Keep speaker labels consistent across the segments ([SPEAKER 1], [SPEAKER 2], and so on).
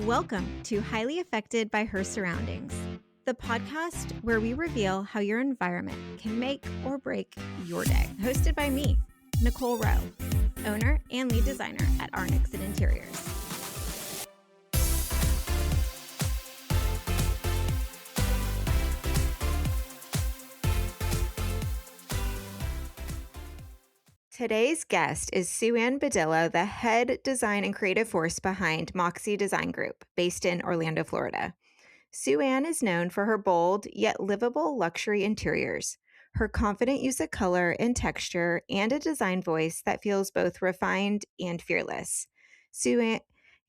[SPEAKER 1] Welcome to Highly Affected by Her Surroundings, the podcast where we reveal how your environment can make or break your day. Hosted by me, Nicole Roe, owner and lead designer at Nicole Interiors. Today's guest is Sueann Badillo, the head design and creative force behind Moxie Design Group, based in Orlando, Florida. Sueann is known for her bold yet livable luxury interiors, her confident use of color and texture, and a design voice that feels both refined and fearless. Sueann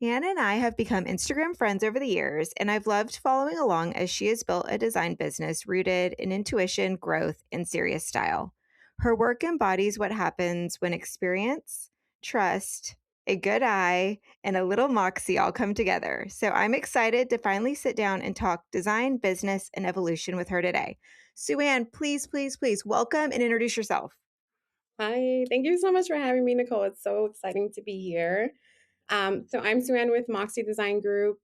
[SPEAKER 1] and I have become Instagram friends over the years, and I've loved following along as she has built a design business rooted in intuition, growth, and serious style. Her work embodies what happens when experience, trust, a good eye, and a little moxie all come together. So I'm excited to finally sit down and talk design, business, and evolution with her today. Sueann, please, please, please welcome and introduce yourself.
[SPEAKER 2] Hi, thank you so much for having me, Nicole. It's so exciting to be here. So I'm Sueann with Moxie Design Group.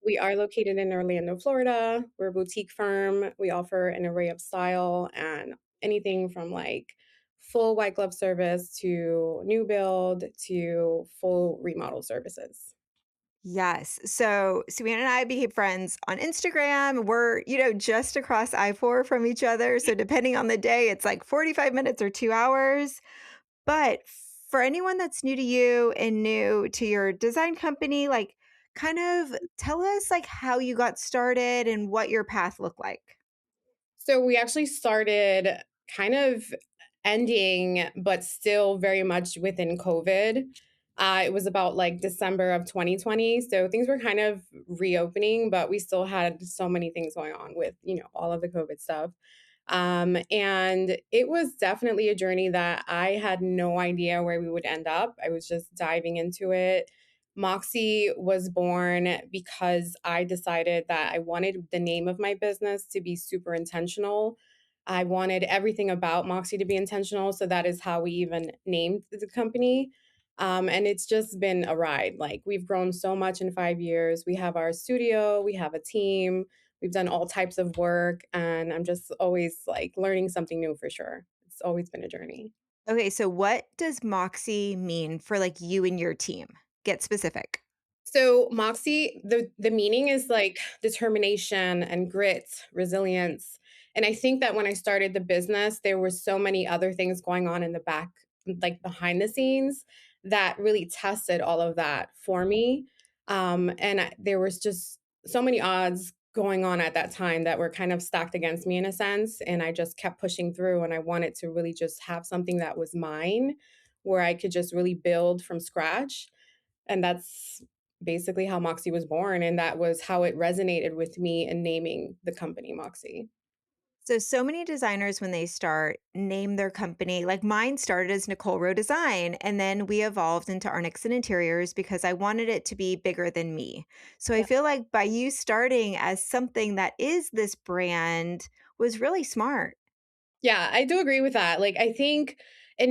[SPEAKER 2] We are located in Orlando, Florida. We're a boutique firm. We offer an array of style and anything from like full white glove service to new build to full remodel services.
[SPEAKER 1] Yes. So Sueann and I became friends on Instagram. We're, just across I-4 from each other. So depending on the day, it's like 45 minutes or 2 hours. But for anyone that's new to you and new to your design company, like kind of tell us like how you got started and what your path looked like.
[SPEAKER 2] So we actually started kind of ending, but still very much within COVID. It was about like December of 2020. So things were kind of reopening, but we still had so many things going on with, all of the COVID stuff. And it was definitely a journey that I had no idea where we would end up. I was just diving into it. Moxie was born because I decided that I wanted the name of my business to be super intentional. I wanted everything about Moxie to be intentional. So that is how we even named the company. And it's just been a ride. Like we've grown so much in 5 years. We have our studio, we have a team, we've done all types of work. And I'm just always like learning something new for sure. It's always been a journey.
[SPEAKER 1] Okay, so what does Moxie mean for like you and your team? Get specific.
[SPEAKER 2] So Moxie, the meaning is like determination and grit, resilience. And I think that when I started the business, there were so many other things going on in the back, like behind the scenes, that really tested all of that for me. There was just so many odds going on at that time that were kind of stacked against me in a sense. And I just kept pushing through. And I wanted to really just have something that was mine, where I could just really build from scratch. And that's basically how Moxie was born, and that was how it resonated with me in naming the company Moxie.
[SPEAKER 1] So many designers, when they start, name their company. Like mine started as Nicole Roe Design, and then we evolved into Arnixon Interiors because I wanted it to be bigger than me. So I
[SPEAKER 2] Yeah.
[SPEAKER 1] feel like by you starting as something that is this brand was really smart.
[SPEAKER 2] Yeah, I do agree with that. Like, I think I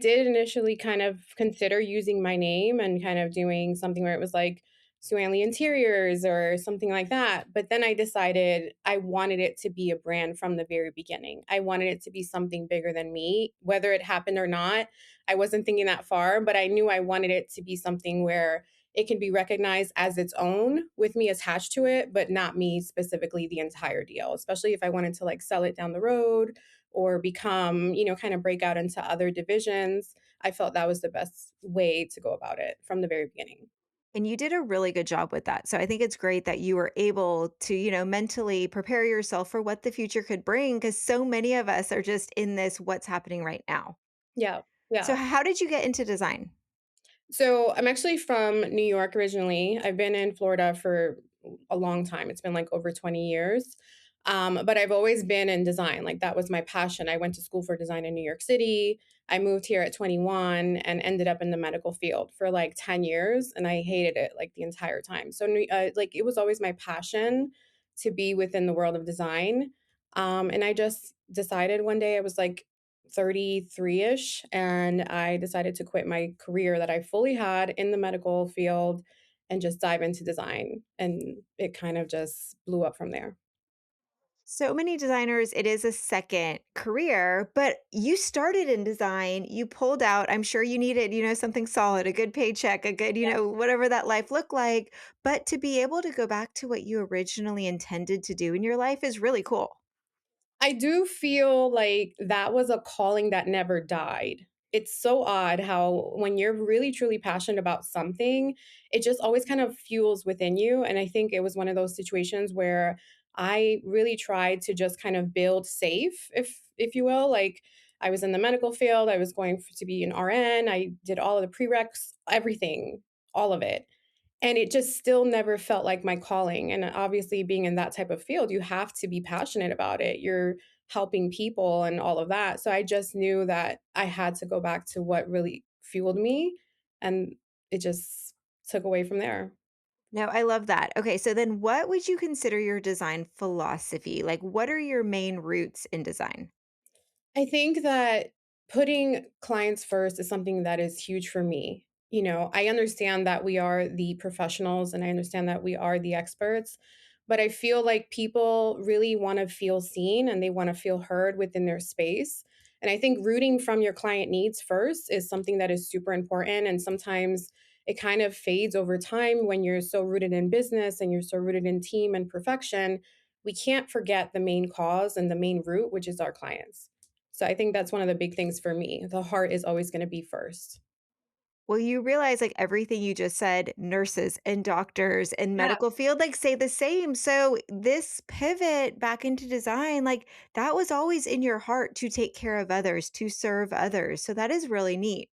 [SPEAKER 2] did initially kind of consider using my name and kind of doing something where it was like Sueann Interiors or something like that. But then I decided I wanted it to be a brand from the very beginning. I wanted it to be something bigger than me, whether it happened or not. I wasn't thinking that far, but I knew I wanted it to be something where it can be recognized as its own with me attached to it, but not me specifically the entire deal, especially if I wanted to like sell it down the road or become, kind of break out into other divisions. I felt that was the best way to go about it from the very beginning.
[SPEAKER 1] And you did a really good job with that. So I think it's great that you were able to, mentally prepare yourself for what the future could bring because so many of us are just in this what's happening right now.
[SPEAKER 2] Yeah.
[SPEAKER 1] So
[SPEAKER 2] Yeah.
[SPEAKER 1] how did you get into design?
[SPEAKER 2] So I'm actually from New York originally. I've been in Florida for a long time. It's been like over 20 years. But I've always been in design. Like that was my passion. I went to school for design in New York City. I moved here at 21 and ended up in the medical field for like 10 years. And I hated it like the entire time. So like it was always my passion to be within the world of design. And I just decided one day I was like, 33-ish, and I decided to quit my career that I fully had in the medical field and just dive into design. And it kind of just blew up from there.
[SPEAKER 1] So many designers, it is a second career, but you started in design. You pulled out, I'm sure you needed, something solid, a good paycheck, a good, whatever that life looked like. But to be able to go back to what you originally intended to do in your life is really cool.
[SPEAKER 2] I do feel like that was a calling that never died. It's so odd how when you're really truly passionate about something, it just always kind of fuels within you. And I think it was one of those situations where I really tried to just kind of build safe, if you will. Like I was in the medical field, I was going to be an RN, I did all of the prereqs, everything, all of it. And it just still never felt like my calling, and obviously being in that type of field, you have to be passionate about it. You're helping people and all of that, so I just knew that I had to go back to what really fueled me, and it just took away from there.
[SPEAKER 1] No, I love that. Okay, so then what would you consider your design philosophy? Like, what are your main roots in design?
[SPEAKER 2] I think that putting clients first is something that is huge for me. You know, I understand that we are the professionals and I understand that we are the experts, but I feel like people really want to feel seen and they want to feel heard within their space. And I think rooting from your client needs first is something that is super important. And sometimes it kind of fades over time when you're so rooted in business and you're so rooted in team and perfection. We can't forget the main cause and the main root, which is our clients. So I think that's one of the big things for me. The heart is always gonna be first.
[SPEAKER 1] Well, you realize like everything you just said, nurses and doctors and
[SPEAKER 2] Yeah.
[SPEAKER 1] medical field like say the same. So this pivot back into design, like that was always in your heart to take care of others, to serve others. So that is really neat.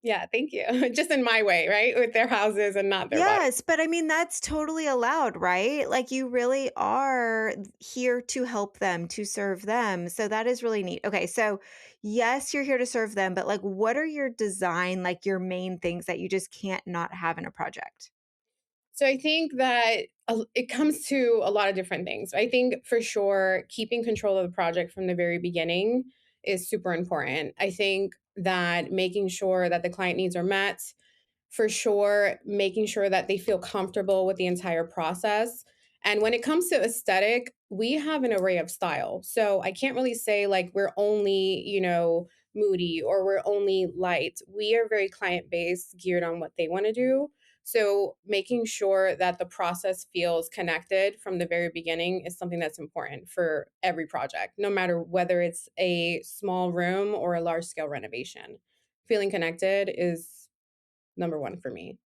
[SPEAKER 2] Yeah, thank you. Just in my way, right? With their houses and not their body.
[SPEAKER 1] Yes, but I mean that's totally allowed, right? Like you really are here to help them, to serve them. So that is really neat. Okay, so yes, you're here to serve them, but like what are your design like your main things that you just can't not have in a project?
[SPEAKER 2] So I think that it comes to a lot of different things. I think for sure keeping control of the project from the very beginning is super important. I think that making sure that the client needs are met, for sure making sure that they feel comfortable with the entire process. And when it comes to aesthetic, we have an array of style. So I can't really say like we're only, moody or we're only light. We are very client based, geared on what they want to do. So making sure that the process feels connected from the very beginning is something that's important for every project, no matter whether it's a small room or a large scale renovation. Feeling connected is number 1 for me.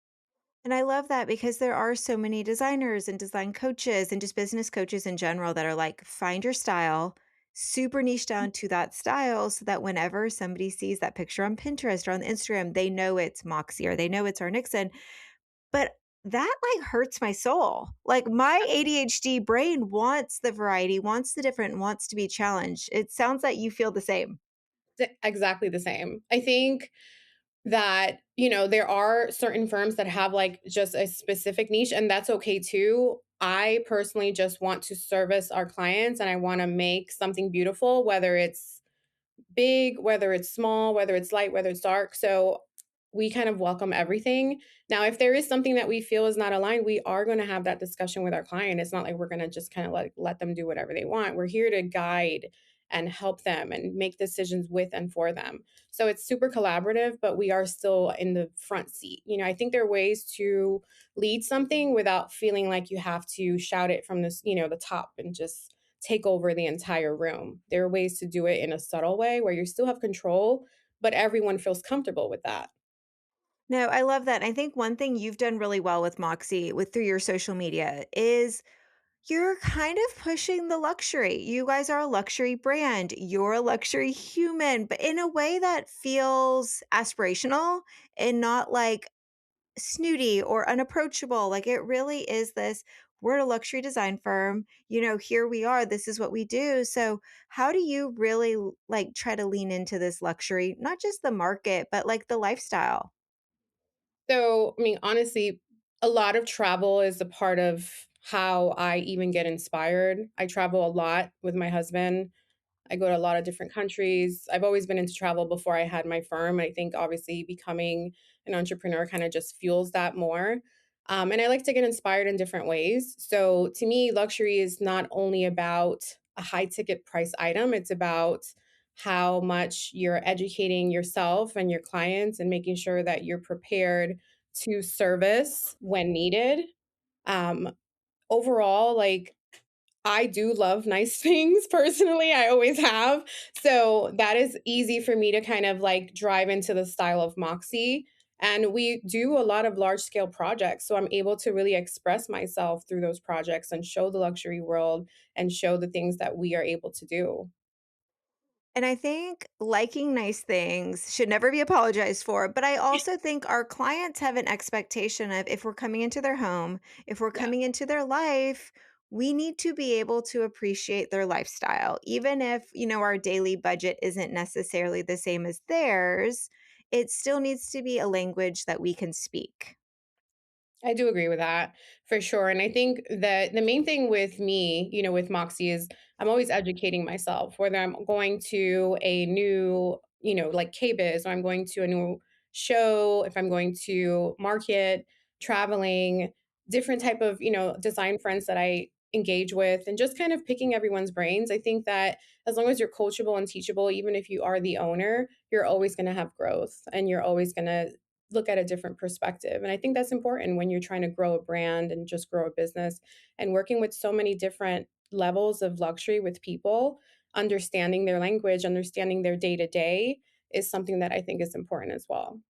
[SPEAKER 1] And I love that because there are so many designers and design coaches and just business coaches in general that are like, find your style, super niche down to that style so that whenever somebody sees that picture on Pinterest or on Instagram, they know it's Moxie or they know it's our Nixon. But that like hurts my soul. Like my ADHD brain wants the variety, wants the different, wants to be challenged. It sounds like you feel the same.
[SPEAKER 2] Exactly the same. I think that, there are certain firms that have, like, just a specific niche, and that's okay too. I personally just want to service our clients, and I wanna make something beautiful, whether it's big, whether it's small, whether it's light, whether it's dark. So we kind of welcome everything. Now, if there is something that we feel is not aligned, we are going to have that discussion with our client. It's not like we're going to just kind of like let them do whatever they want. We're here to guide and help them and make decisions with and for them. So it's super collaborative, but we are still in the front seat. I think there are ways to lead something without feeling like you have to shout it from this, the top and just take over the entire room. There are ways to do it in a subtle way where you still have control, but everyone feels comfortable with that.
[SPEAKER 1] No, I love that. I think one thing you've done really well with Moxie with through your social media is you're kind of pushing the luxury. You guys are a luxury brand. You're a luxury human, but in a way that feels aspirational and not like snooty or unapproachable. Like it really is this we're a luxury design firm. Here we are. This is what we do. So, how do you really like try to lean into this luxury, not just the market, but like the lifestyle?
[SPEAKER 2] So, I mean, honestly, a lot of travel is a part of how I even get inspired. I travel a lot with my husband. I go to a lot of different countries. I've always been into travel before I had my firm. I think obviously becoming an entrepreneur kind of just fuels that more. And I like to get inspired in different ways. So to me, luxury is not only about a high ticket price item, it's about how much you're educating yourself and your clients and making sure that you're prepared to service when needed. Um, Overall, like I do love nice things personally, I always have. So that is easy for me to kind of like drive into the style of Moxie. And we do a lot of large scale projects. So I'm able to really express myself through those projects and show the luxury world and show the things that we are able to do.
[SPEAKER 1] And I think liking nice things should never be apologized for, but I also think our clients have an expectation of if we're coming into their home, if we're
[SPEAKER 2] Yeah,
[SPEAKER 1] coming into their life, we need to be able to appreciate their lifestyle. Even if, our daily budget isn't necessarily the same as theirs, it still needs to be a language that we can speak.
[SPEAKER 2] I do agree with that for sure. And I think that the main thing with me, with Moxie is I'm always educating myself, whether I'm going to a new, like KBIS, or I'm going to a new show, if I'm going to market, traveling, different type of, design friends that I engage with and just kind of picking everyone's brains. I think that as long as you're coachable and teachable, even if you are the owner, you're always going to have growth and you're always going to look at a different perspective. And I think that's important when you're trying to grow a brand and just grow a business and working with so many different levels of luxury with people, understanding their language, understanding their day to day is something that I think is important as well.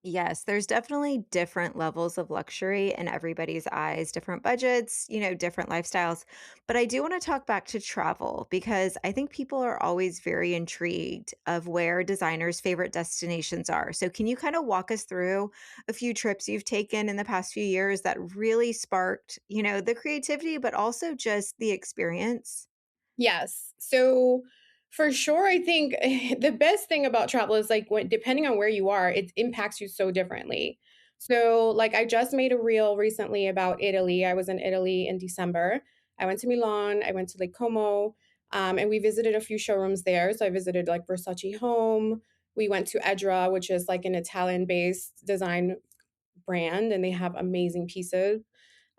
[SPEAKER 1] Yes, there's definitely different levels of luxury in everybody's eyes, different budgets, different lifestyles. But I do want to talk back to travel because I think people are always very intrigued of where designers' favorite destinations are. So can you kind of walk us through a few trips you've taken in the past few years that really sparked, the creativity, but also just the experience?
[SPEAKER 2] Yes. So for sure, I think the best thing about travel is like when depending on where you are, it impacts you so differently. So like I just made a reel recently about Italy. I was in Italy in December. I went to Milan, I went to Lake Como, and we visited a few showrooms there. So I visited like Versace Home. We went to Edra, which is like an Italian-based design brand, and they have amazing pieces.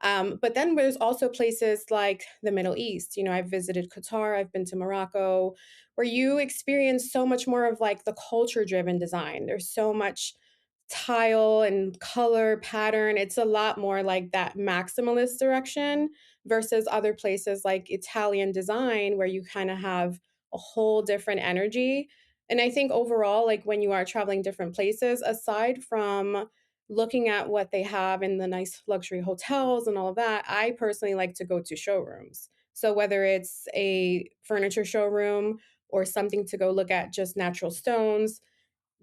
[SPEAKER 2] But then there's also places like the Middle East. I've visited Qatar, I've been to Morocco, where you experience so much more of like the culture driven design. There's so much tile and color pattern. It's a lot more like that maximalist direction versus other places like Italian design, where you kind of have a whole different energy. And I think overall, like when you are traveling different places, aside from looking at what they have in the nice luxury hotels and all of that, I personally like to go to showrooms. So whether it's a furniture showroom or something to go look at just natural stones,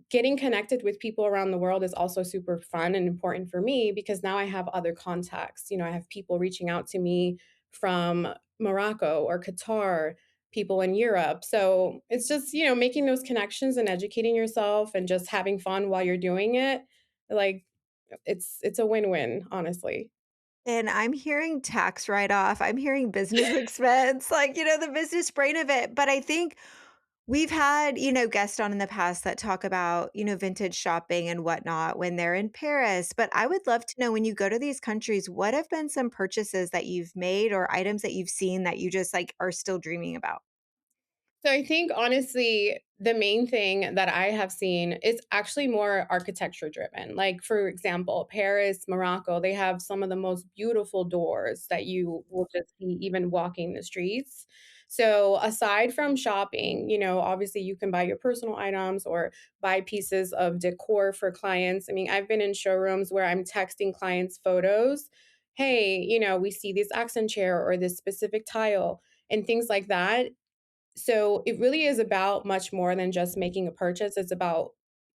[SPEAKER 2] getting connected with people around the world is also super fun and important for me because now I have other contacts. I have people reaching out to me from Morocco or Qatar, people in Europe. So it's just, making those connections and educating yourself and just having fun while you're doing it. Like it's a win-win, honestly.
[SPEAKER 1] And I'm hearing tax write-off, I'm hearing business expense, like, the business brain of it, but I think we've had, guests on in the past that talk about, vintage shopping and whatnot when they're in Paris, but I would love to know when you go to these countries, what have been some purchases that you've made or items that you've seen that you just, like, are still dreaming about?
[SPEAKER 2] So I think honestly, the main thing that I have seen is actually more architecture driven. Like for example, Paris, Morocco, they have some of the most beautiful doors that you will just see even walking the streets. So aside from shopping, obviously you can buy your personal items or buy pieces of decor for clients. I mean, I've been in showrooms where I'm texting clients photos. Hey, we see this accent chair or this specific tile and things like that. So it really is about much more than just making a purchase. It's about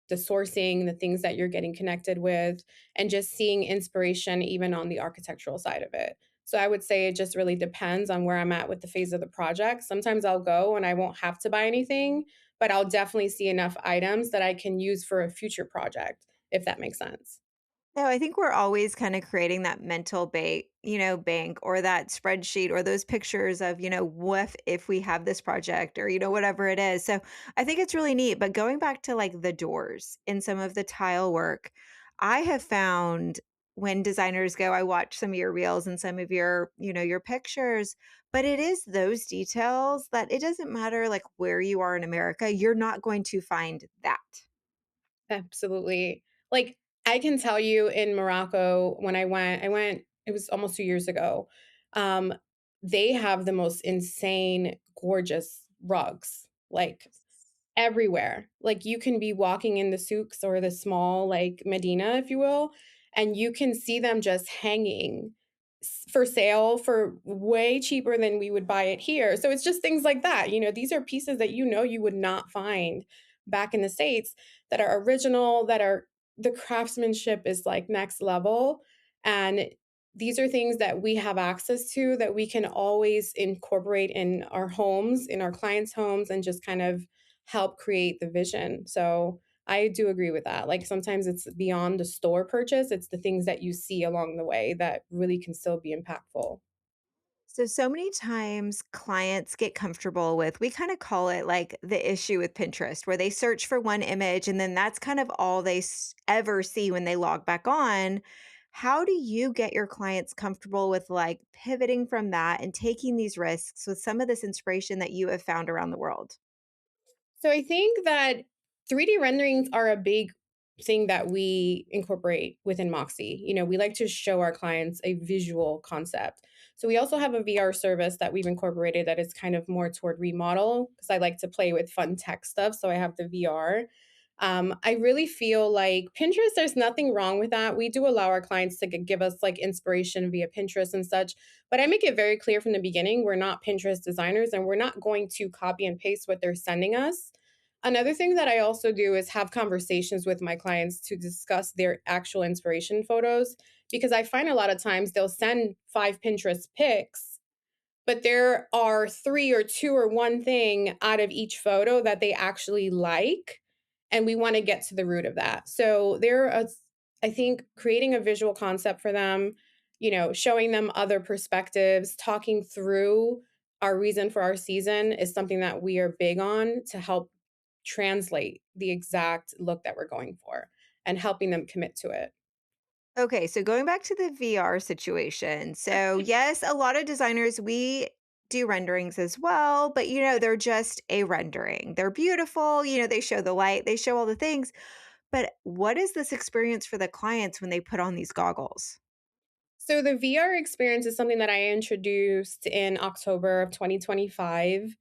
[SPEAKER 2] the sourcing, the things that you're getting connected with, and just seeing inspiration even on the architectural side of it. So I would say it just really depends on where I'm at with the phase of the project. Sometimes I'll go and I won't have to buy anything, but I'll definitely see enough items that I can use for a future project, if that makes sense.
[SPEAKER 1] No, I think we're always kind of creating that mental bank or that spreadsheet or those pictures of, what if we have this project or, whatever it is. So I think it's really neat. But going back to like the doors in some of the tile work, I have found when designers go, I watch some of your reels and some of your, your pictures, but it is those details that it doesn't matter like where you are in America, you're not going to find that.
[SPEAKER 2] Absolutely. Like, I can tell you in Morocco when I went it was almost 2 years ago. Um, they have the most insane gorgeous rugs, like, everywhere. Like, you can be walking in the souks or the small, like, Medina, if you will, and you can see them just hanging for sale for way cheaper than we would buy it here. So it's just things like that, these are pieces that you would not find back in the States that are original, that are the craftsmanship is, like, next level, and these are things that we have access to that we can always incorporate in our homes, in our clients' homes, and just kind of help create the vision. So I do agree with that. Like sometimes it's beyond the store purchase, it's the things that you see along the way that really can still be impactful.
[SPEAKER 1] So many times clients get comfortable with, we kind of call it like the issue with Pinterest, where they search for one image and then that's kind of all they ever see when they log back on. How do you get your clients comfortable with like pivoting from that and taking these risks with some of this inspiration that you have found around the world?
[SPEAKER 2] So I think that 3D renderings are a big thing that we incorporate within Moxie. We like to show our clients a visual concept. So we also have a VR service that we've incorporated that is kind of more toward remodel because I like to play with fun tech stuff. So I have the VR. I really feel like Pinterest, there's nothing wrong with that. We do allow our clients to give us like inspiration via Pinterest and such, but I make it very clear from the beginning we're not Pinterest designers and we're not going to copy and paste what they're sending us. Another thing that I also do is have conversations with my clients to discuss their actual inspiration photos because I find a lot of times they'll send 5 Pinterest pics, but there are 3 or 2 or 1 thing out of each photo that they actually like, and we wanna get to the root of that. So I think creating a visual concept for them, showing them other perspectives, talking through our reason for our season is something that we are big on to help translate the exact look that we're going for and helping them commit to it.
[SPEAKER 1] Okay, so going back to the VR situation. So, yes, a lot of designers, we do renderings as well, but they're just a rendering. They're beautiful, they show the light, they show all the things. But what is this experience for the clients when they put on these goggles?
[SPEAKER 2] So the VR experience is something that I introduced in October of 2025.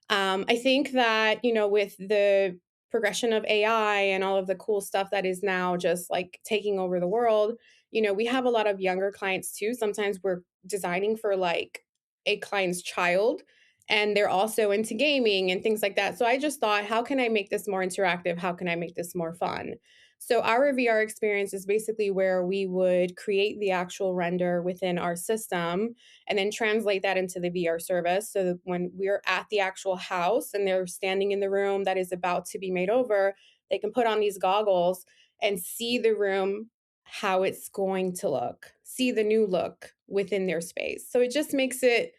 [SPEAKER 2] I think that, with the progression of AI and all of the cool stuff that is now just like taking over the world, we have a lot of younger clients too. Sometimes we're designing for like a client's child and they're also into gaming and things like that. So I just thought, how can I make this more interactive? How can I make this more fun? So our VR experience is basically where we would create the actual render within our system and then translate that into the VR service so that when we're at the actual house and they're standing in the room that is about to be made over, they can put on these goggles and see the room how it's going to look, see the new look within their space. So it just makes it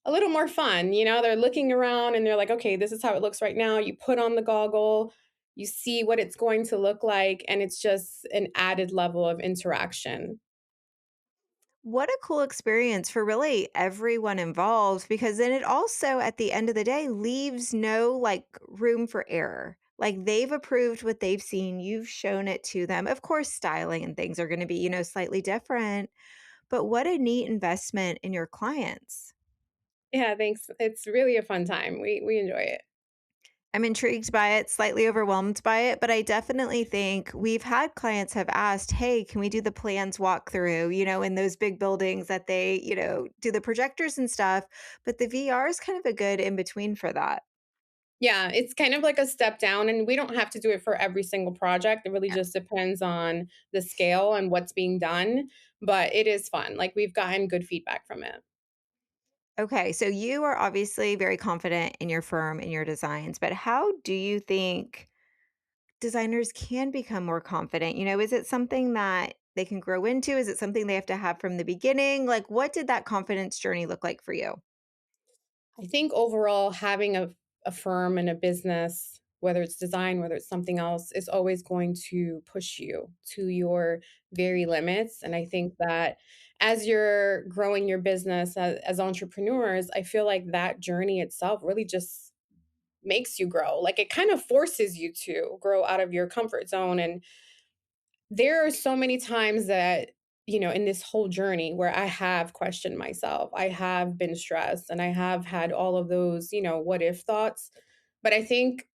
[SPEAKER 2] a little more fun. They're looking around and they're like, okay, this is how it looks right now. You put on the goggle, you see what it's going to look like, and it's just an added level of interaction.
[SPEAKER 1] What a cool experience for really everyone involved because then it also, at the end of the day, leaves no like room for error. Like they've approved what they've seen, you've shown it to them. Of course, styling and things are going to be, slightly different, but what a neat investment in your clients.
[SPEAKER 2] Yeah, thanks. It's really a fun time. We enjoy it.
[SPEAKER 1] I'm intrigued by it, slightly overwhelmed by it, but I definitely think we've had clients have asked, "Hey, can we do the plans walkthrough?" In those big buildings that they, do the projectors and stuff, but the VR is kind of a good in between for that.
[SPEAKER 2] Yeah, it's kind of like a step down, and we don't have to do it for every single project. It really
[SPEAKER 1] Yeah.
[SPEAKER 2] just depends on the scale and what's being done, but it is fun. Like, we've gotten good feedback from it.
[SPEAKER 1] Okay, so you are obviously very confident in your firm and your designs, but how do you think designers can become more confident? Is it something that they can grow into? Is it something they have to have from the beginning? Like, what did that confidence journey look like for you?
[SPEAKER 2] I think overall having a firm and a business whether it's design, whether it's something else, is always going to push you to your very limits. And I think that as you're growing your business as entrepreneurs, I feel like that journey itself really just makes you grow. Like it kind of forces you to grow out of your comfort zone. And there are so many times that, in this whole journey where I have questioned myself, I have been stressed, and I have had all of those, what if thoughts. But I think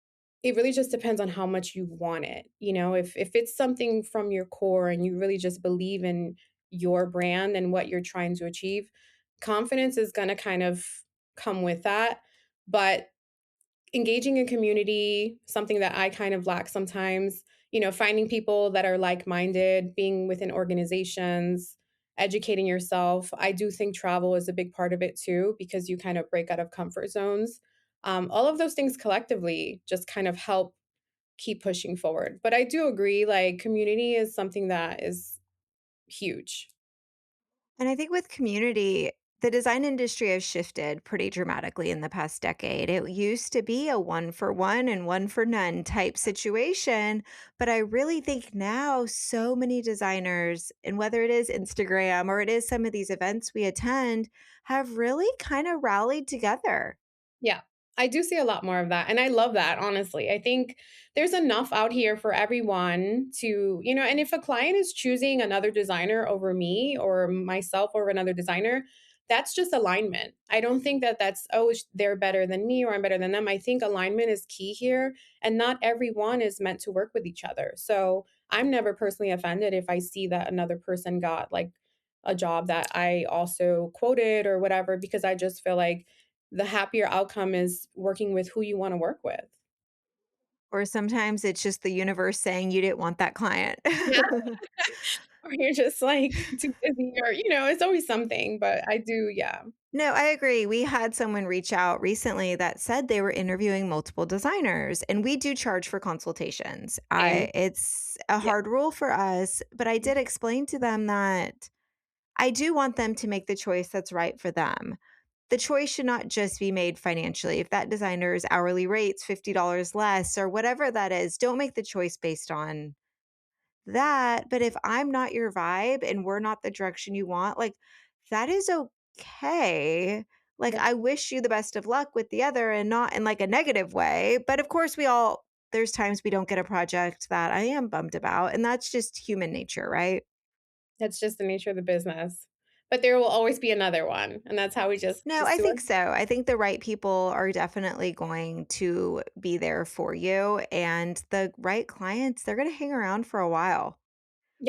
[SPEAKER 2] it really just depends on how much you want it. If it's something from your core and you really just believe in your brand and what you're trying to achieve, confidence is going to kind of come with that. But engaging in community, something that I kind of lack sometimes, finding people that are like-minded, being within organizations, educating yourself. I do think travel is a big part of it too, because you kind of break out of comfort zones. All of those things collectively just kind of help keep pushing forward. But I do agree, like, community is something that is huge.
[SPEAKER 1] And I think with community, the design industry has shifted pretty dramatically in the past decade. It used to be a one for one and one for none type situation. But I really think now so many designers, and whether it is Instagram or it is some of these events we attend, have really kind of rallied together.
[SPEAKER 2] Yeah, I do see a lot more of that, and I love that, honestly. I think there's enough out here for everyone to, and if a client is choosing another designer over me or myself over another designer, that's just alignment. I don't think that that's, "Oh, they're better than me or I'm better than them." I think alignment is key here, and not everyone is meant to work with each other. So, I'm never personally offended if I see that another person got, like, a job that I also quoted or whatever, because I just feel like the happier outcome is working with who you wanna work with.
[SPEAKER 1] Or sometimes it's just the universe saying you didn't want that client.
[SPEAKER 2] Yeah, or you're just, like, too busy or, it's always something, but I do, yeah.
[SPEAKER 1] No, I agree. We had someone reach out recently that said they were interviewing multiple designers, and we do charge for consultations.
[SPEAKER 2] Same.
[SPEAKER 1] It's a
[SPEAKER 2] Yeah.
[SPEAKER 1] hard rule for us, but I did explain to them that I do want them to make the choice that's right for them. The choice should not just be made financially. If that designer's hourly rate's $50 less or whatever that is, don't make the choice based on that, but if I'm not your vibe and we're not the direction you want, like, that is okay. Like,
[SPEAKER 2] Yep.
[SPEAKER 1] I wish you the best of luck with the other and not in, like, a negative way, but of course, there's times we don't get a project that I am bummed about, and that's just human nature, right?
[SPEAKER 2] That's just the nature of the business. But there will always be another one, and that's how we
[SPEAKER 1] No,
[SPEAKER 2] just
[SPEAKER 1] I
[SPEAKER 2] do
[SPEAKER 1] think
[SPEAKER 2] it.
[SPEAKER 1] so. I think the right people are definitely going to be there for you, and the right clients, they're gonna hang around for a while.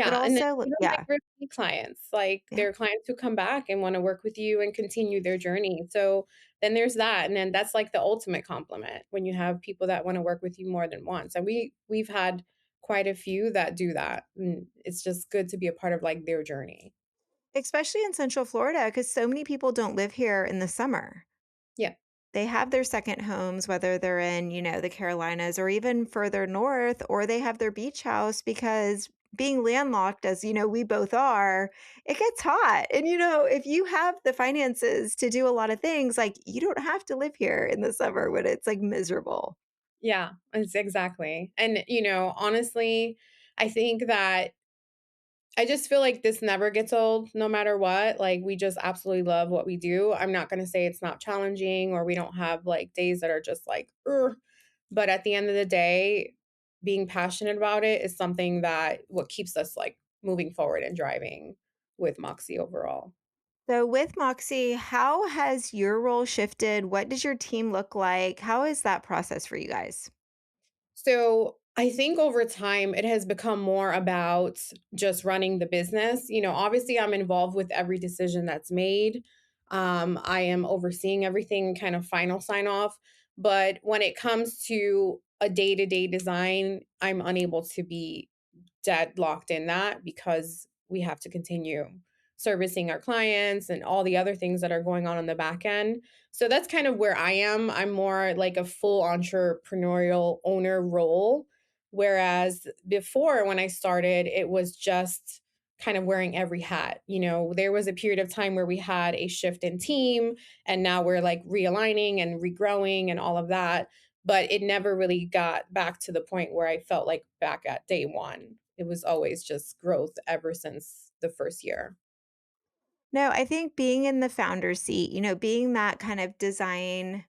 [SPEAKER 1] But
[SPEAKER 2] Yeah, and then
[SPEAKER 1] also
[SPEAKER 2] even, like,
[SPEAKER 1] yeah,
[SPEAKER 2] repeat clients, like,
[SPEAKER 1] yeah.
[SPEAKER 2] there are clients who come back and wanna work with you and continue their journey, so then there's that, and then that's, like, the ultimate compliment when you have people that wanna work with you more than once, and we've had quite a few that do that, and it's just good to be a part of, like, their journey.
[SPEAKER 1] Especially in Central Florida, because so many people don't live here in the summer.
[SPEAKER 2] Yeah,
[SPEAKER 1] They have their second homes, whether they're in, the Carolinas or even further north, or they have their beach house because being landlocked, as we both are, it gets hot. And, if you have the finances to do a lot of things, like you don't have to live here in the summer when it's like miserable.
[SPEAKER 2] yeah, it's exactly, and, honestly, I think that I just feel like this never gets old no matter what. Like, we just absolutely love what we do. I'm not gonna say it's not challenging or we don't have, like, days that are just like, "Ugh," but at the end of the day, being passionate about it is something that what keeps us, like, moving forward and driving with Moxie overall.
[SPEAKER 1] So, with Moxie, how has your role shifted? What does your team look like? How is that process for you guys?
[SPEAKER 2] So I think over time, it has become more about just running the business. Obviously, I'm involved with every decision that's made. I am overseeing everything, kind of final sign off. But when it comes to a day to day design, I'm unable to be deadlocked in that because we have to continue servicing our clients and all the other things that are going on the back end. So that's kind of where I am. I'm more like a full entrepreneurial owner role. Whereas before, when I started, it was just kind of wearing every hat. There was a period of time where we had a shift in team, and now we're like realigning and regrowing and all of that. but it never really got back to the point where I felt like back at day one. It was always just growth ever since the first year.
[SPEAKER 1] No, I think being in the founder seat, being that kind of design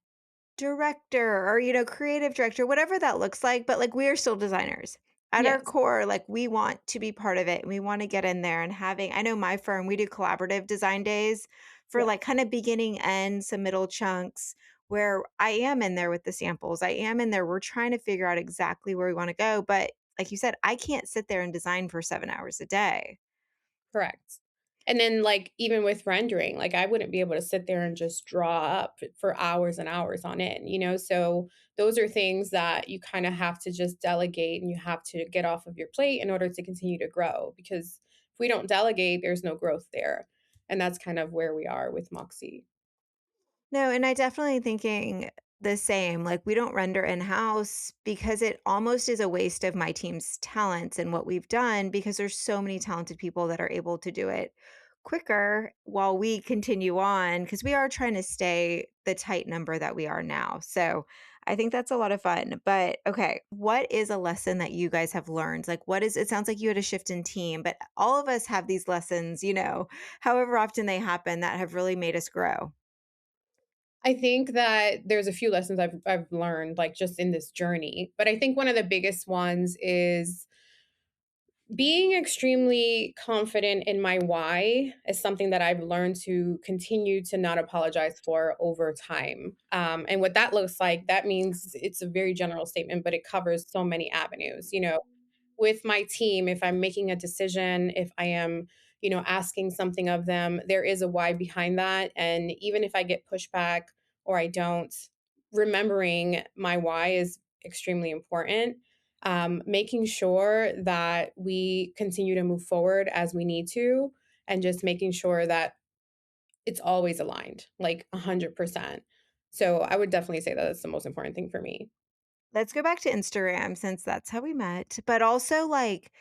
[SPEAKER 1] director or, creative director, whatever that looks like, but, like, we are still designers. At our
[SPEAKER 2] Yes.
[SPEAKER 1] core, like, we want to be part of it, and we wanna get in there and I know my firm, we do collaborative design days for, like,
[SPEAKER 2] Yes.
[SPEAKER 1] kinda beginning and some middle chunks where I am in there with the samples. I am in there. We're trying to figure out exactly where we wanna go, but like you said, I can't sit there and design for 7 hours a day.
[SPEAKER 2] Correct. And then, like, even with rendering, like, I wouldn't be able to sit there and just draw up for hours and hours on end, you know? So, those are things that you kinda have to just delegate and you have to get off of your plate in order to continue to grow, because if we don't delegate, there's no growth there, and that's kind of where we are with Moxie.
[SPEAKER 1] No, and I definitely thinking the same. Like, we don't render in-house because it almost is a waste of my team's talents and what we've done because there's so many talented people that are able to do it quicker while we continue on because we are trying to stay the tight number that we are now. So I think that's a lot of fun. But okay, what is a lesson that you guys have learned? Like, what is it sounds like you had a shift in team, but all of us have these lessons, however often they happen that have really made us grow.
[SPEAKER 2] I think that there's a few lessons I've learned, like, just in this journey, but I think one of the biggest ones is being extremely confident in my why is something that I've learned to continue to not apologize for over time. And what that looks like, that means it's a very general statement, but it covers so many avenues. You know, with my team, if I'm making a decision, if I am, asking something of them, there is a why behind that. And even if I get pushback or I don't, remembering my why is extremely important. Making sure that we continue to move forward as we need to, and just making sure that it's always aligned, like 100%. So I would definitely say that that's the most important thing for me.
[SPEAKER 1] Let's go back to Instagram since that's how we met, but also, like,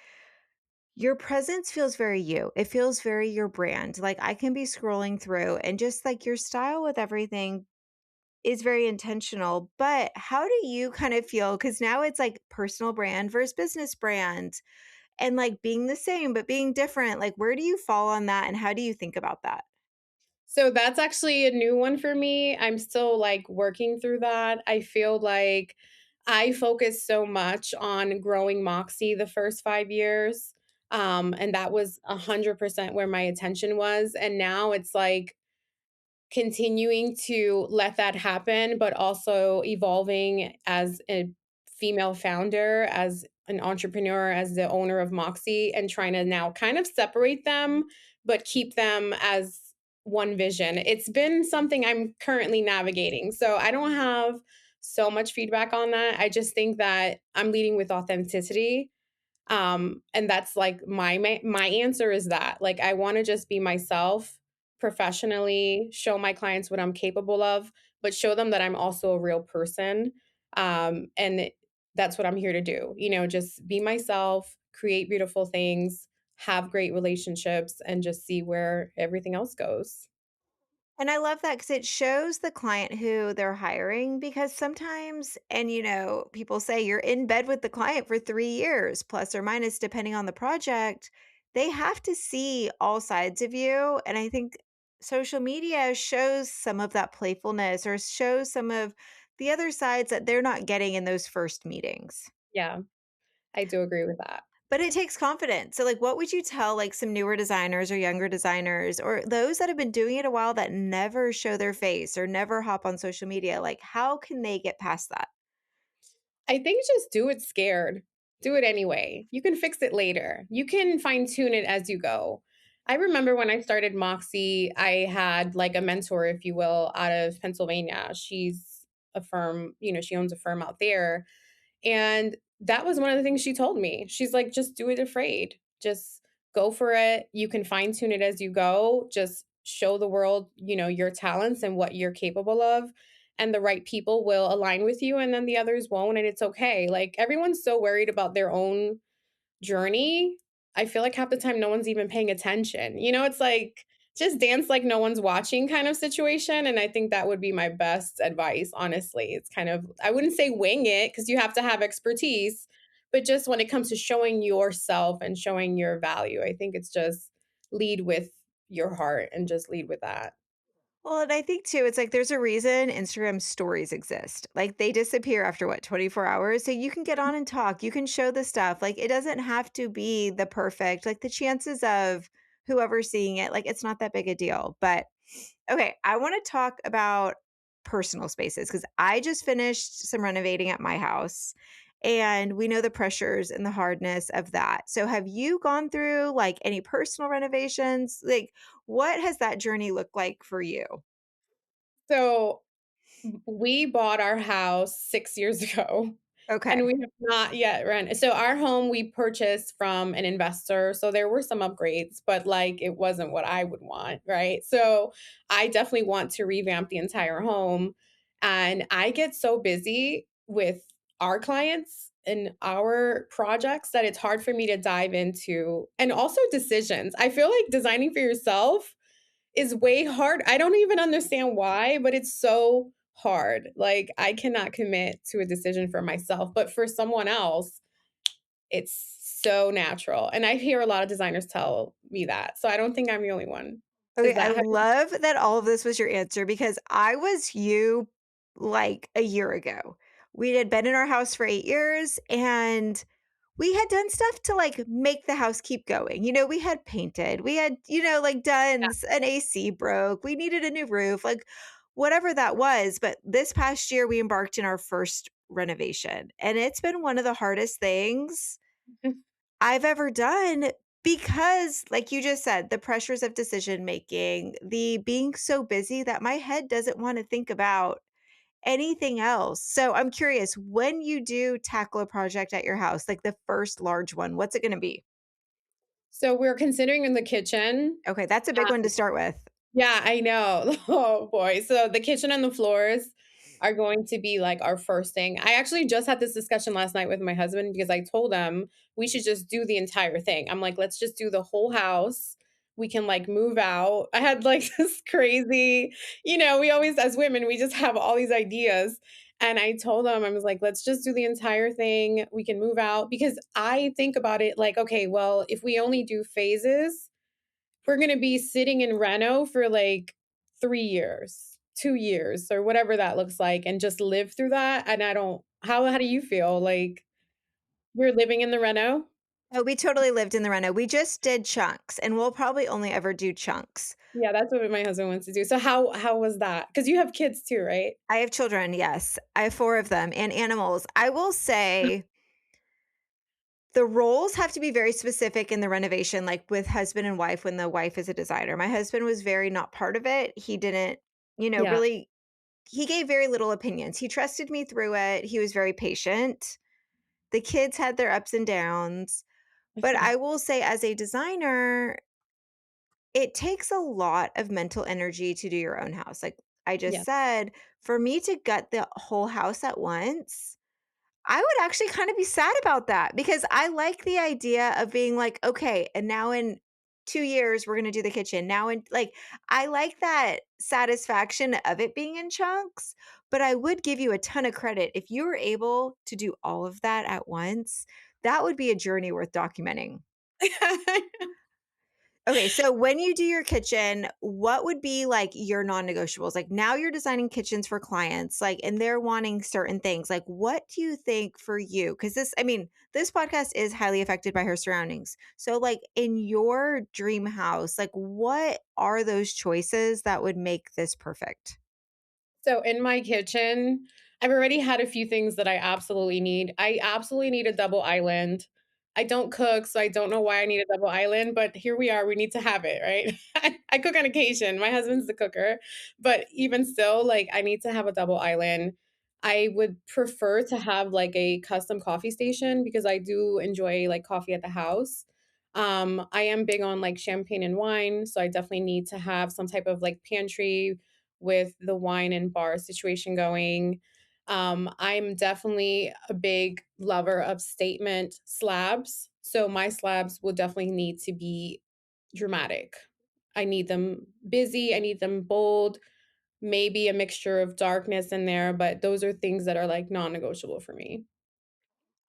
[SPEAKER 1] your presence feels very you. It feels very your brand. Like, I can be scrolling through and just, like, your style with everything is very intentional, but how do you kind of feel? Because now it's, like, personal brand versus business brand and, like, being the same, but being different. Like, where do you fall on that, and how do you think about that?
[SPEAKER 2] So that's actually a new one for me. I'm still, like, working through that. I feel like I focused so much on growing Moxie the first 5 years, and that was 100% where my attention was, and now it's like continuing to let that happen, but also evolving as a female founder, as an entrepreneur, as the owner of Moxie, and trying to now kind of separate them, but keep them as one vision. It's been something I'm currently navigating. So I don't have so much feedback on that. I just think that I'm leading with authenticity, and that's like my answer is that, like, I wanna just be myself professionally, show my clients what I'm capable of, but show them that I'm also a real person, that's what I'm here to do, just be myself, create beautiful things, have great relationships, and just see where everything else goes.
[SPEAKER 1] And I love that because it shows the client who they're hiring because sometimes and, people say you're in bed with the client for 3 years, plus or minus, depending on the project. They have to see all sides of you, and I think social media shows some of that playfulness or shows some of the other sides that they're not getting in those first meetings.
[SPEAKER 2] Yeah, I do agree with that.
[SPEAKER 1] But it takes confidence. So, like, what would you tell, like, some newer designers or younger designers or those that have been doing it a while that never show their face or never hop on social media? Like, how can they get past that?
[SPEAKER 2] I think just do it scared. Do it anyway. You can fix it later. You can fine tune it as you go. I remember when I started Moxie, I had like a mentor, if you will, out of Pennsylvania. She's a firm, she owns a firm out there. And that was one of the things she told me. She's like, just do it afraid. Just go for it. You can fine tune it as you go. Just show the world, your talents and what you're capable of. And the right people will align with you, and then the others won't. And it's okay. Like, everyone's so worried about their own journey. I feel like half the time no one's even paying attention. It's like just dance like no one's watching kind of situation, and I think that would be my best advice, honestly. It's kind of I wouldn't say wing it because you have to have expertise, but just when it comes to showing yourself and showing your value, I think it's just lead with your heart and just lead with that.
[SPEAKER 1] Well, and I think too, it's like there's a reason Instagram stories exist. Like they disappear after what, 24 hours? So you can get on and talk. You can show the stuff. Like it doesn't have to be the perfect, like the chances of whoever's seeing it, like it's not that big a deal. But okay, I want to talk about personal spaces because I just finished some renovating at my house and we know the pressures and the hardness of that. So have you gone through like any personal renovations? Like what has that journey looked like for you?
[SPEAKER 2] So we bought our house 6 years ago, and
[SPEAKER 1] Okay.
[SPEAKER 2] we have not yet so our home we purchased from an investor, so there were some upgrades, but, like, it wasn't what I would want, right? So, I definitely want to revamp the entire home, and I get so busy with our clients and our projects that it's hard for me to dive into and also decisions. I feel like designing for yourself is way hard. I don't even understand why, but it's so hard. Like, I cannot commit to a decision for myself, but for someone else, it's so natural. And I hear a lot of designers tell me that. So I don't think I'm the only one.
[SPEAKER 1] Okay,
[SPEAKER 2] Is
[SPEAKER 1] I
[SPEAKER 2] that how
[SPEAKER 1] love that all of this was your answer because I was you like a year ago. We had been in our house for 8 years and we had done stuff to like make the house keep going. You know, we had painted, we had, like done an AC broke, we needed a new roof, like whatever that was. But this past year, we embarked in our first renovation and it's been one of the hardest things
[SPEAKER 2] Yeah.
[SPEAKER 1] I've ever done because, like you just said, the pressures of decision making, the being so busy that my head doesn't want to think about anything else. So I'm curious, when you do tackle a project at your house, like the first large one, what's it going to be?
[SPEAKER 2] So we're considering in the kitchen.
[SPEAKER 1] Okay, that's a big one to start with.
[SPEAKER 2] Yeah, I know. Oh, boy. So the kitchen and the floors are going to be, like, our first thing. I actually just had this discussion last night with my husband because I told him we should just do the entire thing. I'm like, "Let's just do the whole house. We can, like, move out." I had, like, this crazy we always as women, we just have all these ideas, and I told him, I was like, "Let's just do the entire thing. We can move out." Because I think about it like, "Okay, well, if we only do phases, we're gonna be sitting in reno for, like, 3 years, 2 years, or whatever that looks like, and just live through that, and I don't how do you feel? Like, you're living in the reno?
[SPEAKER 1] Oh, we totally lived in the reno. We just did chunks and we'll probably only ever do chunks.
[SPEAKER 2] Yeah, that's what my husband wants to do. So how was that? Because you have kids too, right?
[SPEAKER 1] I have children, yes. I have 4 of them and animals. I will say the roles have to be very specific in the renovation, like with husband and wife when the wife is a designer. My husband was very not part of it. He didn't,
[SPEAKER 2] Yeah.
[SPEAKER 1] really he gave very little opinions. He trusted me through it. He was very patient. The kids had their ups and downs, but I will say as a designer, it takes a lot of mental energy to do your own house. Like I just
[SPEAKER 2] Yeah.
[SPEAKER 1] said, for me to gut the whole house at once, I would actually kind of be sad about that because I like the idea of being like, okay, and now in 2 years we're going to do the kitchen. Now in like I like that satisfaction of it being in chunks, but I would give you a ton of credit if you were able to do all of that at once. That would be a journey worth documenting. Okay, so when you do your kitchen, what would be like your non-negotiables? Like now you're designing kitchens for clients, like, and they're wanting certain things. Like, what do you think for you? Because this podcast is highly affected by her surroundings. So, like, in your dream house, like, what are those choices that would make this perfect?
[SPEAKER 2] So in my kitchen, I've already had a few things that I absolutely need. I absolutely need a double island. I don't cook, so I don't know why I need a double island, but here we are. We need to have it, right? I cook on occasion. My husband's the cooker, but even still, like I need to have a double island. I would prefer to have like a custom coffee station because I do enjoy like coffee at the house. I am big on like champagne and wine, so I definitely need to have some type of like pantry with the wine and bar situation going. I'm definitely a big lover of statement slabs. So my slabs will definitely need to be dramatic. I need them busy, I need them bold, maybe a mixture of darkness in there, but those are things that are, like, non-negotiable for me.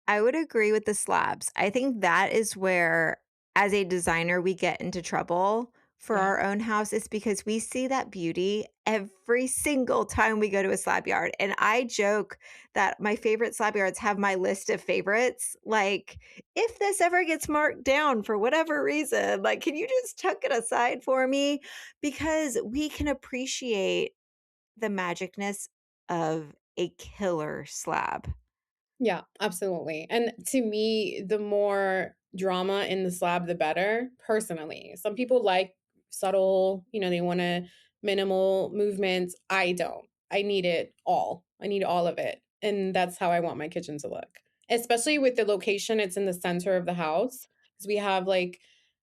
[SPEAKER 1] I would agree with the slabs. I think that is where, as a designer, we get into trouble for
[SPEAKER 2] Yeah.
[SPEAKER 1] our own house is because we see that beauty every single time we go to a slab yard. And I joke that my favorite slab yards have my list of favorites. Like, if this ever gets marked down for whatever reason, like, can you just tuck it aside for me? Because we can appreciate the magicness of a killer slab.
[SPEAKER 2] Yeah, absolutely. And to me, the more drama in the slab, the better, personally. Some people like subtle, they want to minimal movements. I don't. I need it all. I need all of it. And that's how I want my kitchen to look. Especially with the location, it's in the center of the house because we have like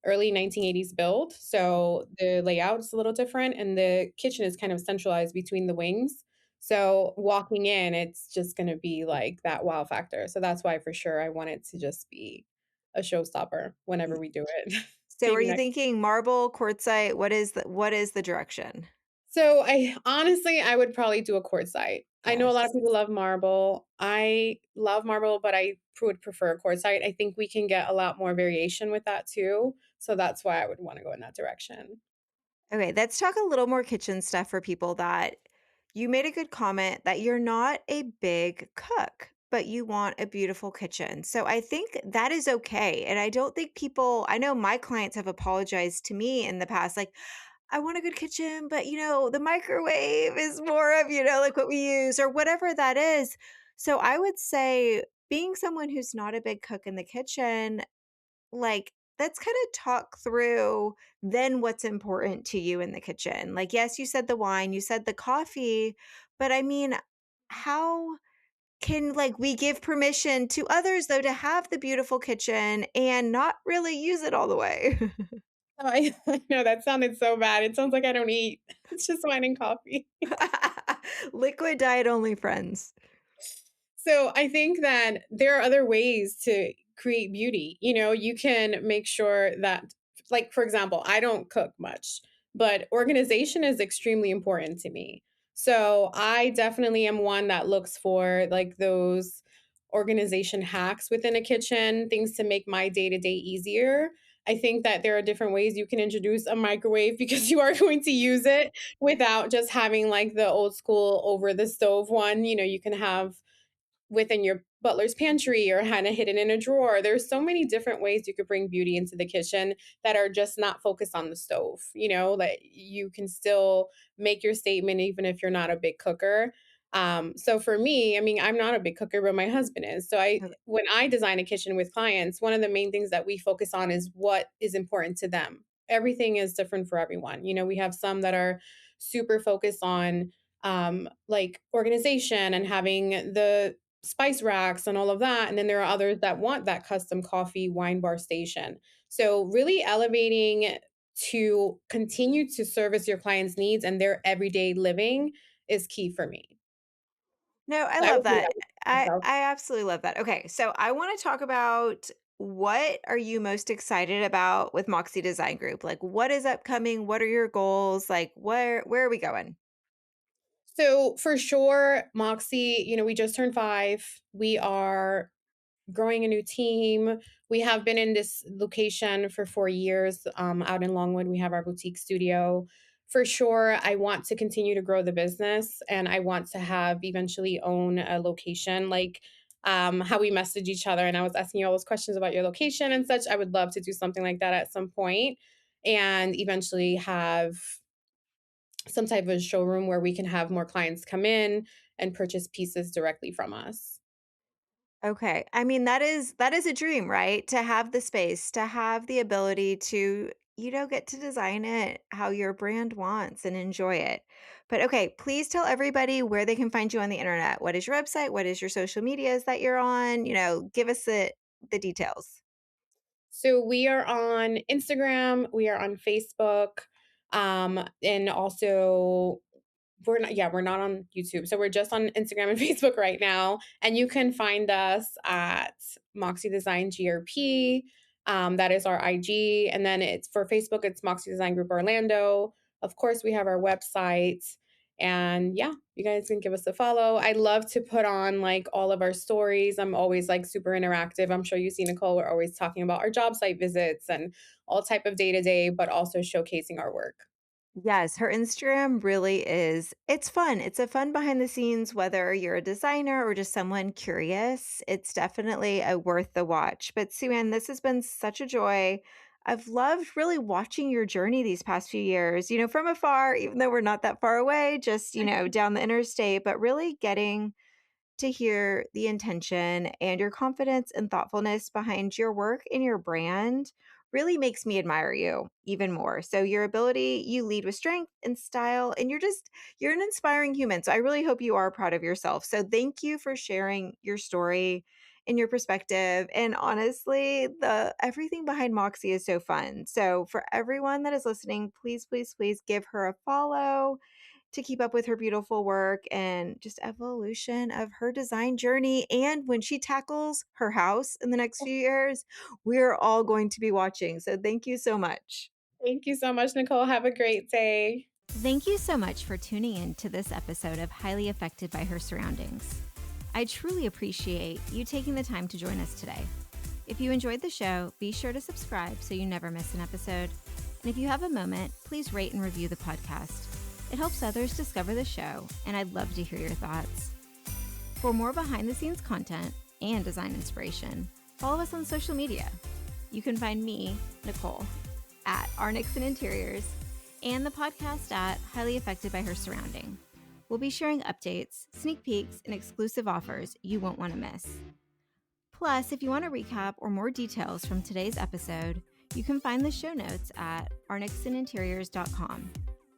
[SPEAKER 2] early 1980s build. So the layout's a little different and the kitchen is kind of centralized between the wings. So walking in, it's just gonna be like that wow factor. So that's why for sure I want it to just be a showstopper whenever we do it.
[SPEAKER 1] So are
[SPEAKER 2] Maybe
[SPEAKER 1] you
[SPEAKER 2] next.
[SPEAKER 1] thinking marble, quartzite? What is the direction?
[SPEAKER 2] So I honestly, I would probably do a quartzite. I know a lot of
[SPEAKER 1] Yes.
[SPEAKER 2] people love marble. I love marble, but I would prefer a quartzite. I think we can get a lot more variation with that too. So that's why I would want to go in that direction.
[SPEAKER 1] Okay, let's talk a little more kitchen stuff for people that you made a good comment that you're not a big cook, but you want a beautiful kitchen. So I think that is okay. And I don't think people, I know my clients have apologized to me in the past, like, I want a good kitchen, but the microwave is more of, like what we use or whatever that is. So I would say being someone who's not a big cook in the kitchen, like, let's kinda talk through then what's important to you in the kitchen. Like, yes, you said the wine, you said the coffee, but I mean, how can, like, we give permission to others, though, to have the beautiful kitchen and not really use it all the way?
[SPEAKER 2] Oh, I know that sounded so bad. It sounds like I don't eat. It's just wine and coffee.
[SPEAKER 1] Liquid diet only friends.
[SPEAKER 2] So I think that there are other ways to create beauty. You can make sure that, like, for example, I don't cook much, but organization is extremely important to me. So I definitely am one that looks for like those organization hacks within a kitchen, things to make my day to day easier. I think that there are different ways you can introduce a microwave because you are going to use it without just having like the old school over the stove one. You can have within your butler's pantry or kind of hidden in a drawer. There's so many different ways you could bring beauty into the kitchen that are just not focused on the stove, that you can still make your statement even if you're not a big cooker. So for me, I mean, I'm not a big cooker, but my husband is. So when I design a kitchen with clients, one of the main things that we focus on is what is important to them. Everything is different for everyone. We have some that are super focused on like organization and having the spice racks and all of that. And then there are others that want that custom coffee wine bar station. So, really elevating to continue to service your clients' needs and their everyday living is key for me.
[SPEAKER 1] No, I
[SPEAKER 2] So I
[SPEAKER 1] love
[SPEAKER 2] would do
[SPEAKER 1] that.
[SPEAKER 2] that with
[SPEAKER 1] I
[SPEAKER 2] myself.
[SPEAKER 1] I absolutely love that. Okay, so I wanna talk about what are you most excited about with Moxie Design Group? Like, what is upcoming? What are your goals? Like, where are we going?
[SPEAKER 2] So for sure, Moxie, we just turned 5. We are growing a new team. We have been in this location for 4 years, out in Longwood. We have our boutique studio. For sure, I want to continue to grow the business, and I want to have eventually own a location, like, how we message each other, and I was asking you all those questions about your location and such. I would love to do something like that at some point and eventually have some type of showroom where we can have more clients come in and purchase pieces directly from us.
[SPEAKER 1] Okay. I mean, that is a dream, right? To have the space, to have the ability to, get to design it how your brand wants and enjoy it. But okay, please tell everybody where they can find you on the internet. What is your website? What is your social medias that you're on? Give us the details.
[SPEAKER 2] So we are on Instagram, we are on Facebook, and also we're not on YouTube. So we're just on Instagram and Facebook right now. And you can find us at Moxie Design GRP. That is our IG. And then it's for Facebook, it's Moxie Design Group Orlando. Of course, we have our website. And yeah, you guys can give us a follow. I love to put on like all of our stories. I'm always like super interactive. I'm sure you see Nicole. We're always talking about our job site visits and all type of day to day, but also showcasing our work.
[SPEAKER 1] Yes, her Instagram really is it's fun. It's a fun behind the scenes, whether you're a designer or just someone curious. It's definitely a worth the watch. But Suann, this has been such a joy. I've loved really watching your journey these past few years, from afar, even though we're not that far away, just, down the interstate, but really getting to hear the intention and your confidence and thoughtfulness behind your work and your brand really makes me admire you even more. So your ability, you lead with strength and style and you're an inspiring human. So I really hope you are proud of yourself. So thank you for sharing your story and your perspective. And honestly, the everything behind Moxie is so fun. So for everyone that is listening, please please please give her a follow to keep up with her beautiful work and just evolution of her design journey. And when she tackles her house in the next few years, we're all going to be watching. So thank you so much.
[SPEAKER 2] Thank you so much, Nicole. Have a great day.
[SPEAKER 1] Thank you so much for tuning in to this episode of Highly Affected by Her Surroundings. I truly appreciate you taking the time to join us today. If you enjoyed the show, be sure to subscribe so you never miss an episode. And if you have a moment, please rate and review the podcast. It helps others discover the show, and I'd love to hear your thoughts. For more behind the scenes content and design inspiration, follow us on social media. You can find me, Nicole, at Nixon Interiors, and the podcast at Highly Affected by Her Surrounding. We'll be sharing updates, sneak peeks, and exclusive offers you won't want to miss. Plus, if you want a recap or more details from today's episode, you can find the show notes at arnixoninteriors.com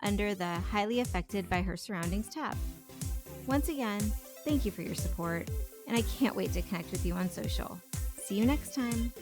[SPEAKER 1] under the Highly Affected by Her Surroundings tab. Once again, thank you for your support, and I can't wait to connect with you on social. See you next time.